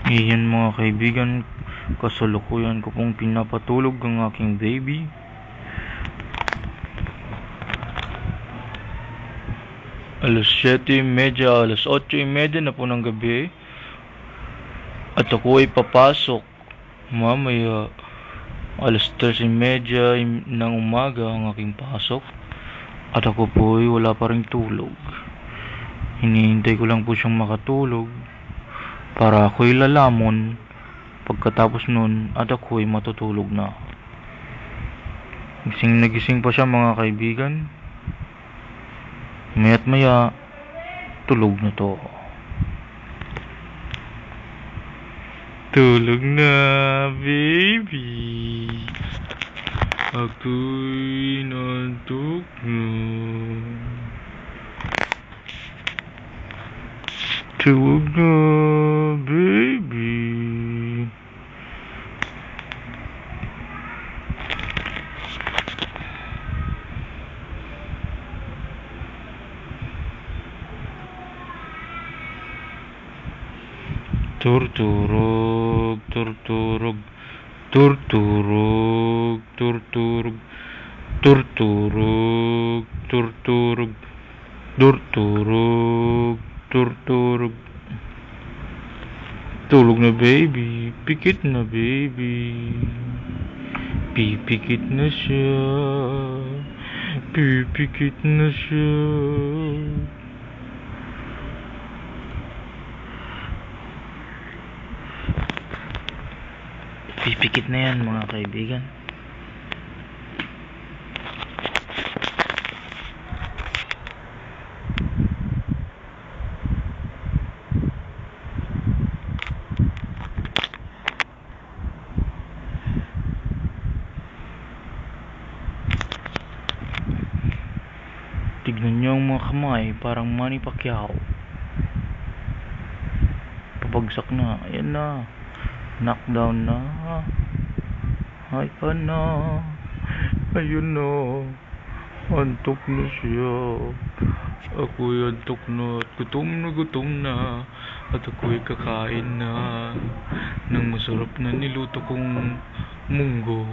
Iyan mga kaibigan, kasalukuyan ko pong pinapatulog ang aking baby. Alas 7:30, alas 8:30 na po ng gabi. At ako ay papasok mamaya. Alas 3:30 ng umaga ang aking pasok. At ako po ay wala pa ring tulog. Hinihintay ko lang po siyang makatulog para ako'y lalamon. Pagkatapos nun at ako'y matutulog na. Gising na gising pa siya mga kaibigan. Maya't maya, tulog na to. Tulog na, baby. Ako'y nantok na. Tulog na, baby. Turturog, turturog, turturog, turturog, turturog, turturog, turturog, turturog. Tulog na baby, pikit na baby. Pipikit na siya, pipikit na siya. Pipikit na yan mga kaibigan. Tignan niyo ang mga kamay, parang Manny Pacquiao. Pabagsak na, ayan na. Knockdown na. Ay pa na. Ayun na. Antok na siya. Ako'y antok na at gutom na. At ako'y kakain na ng masarap na niluto kong munggo.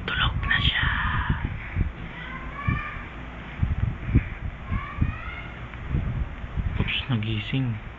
Tulog na siya. Oops, nagising.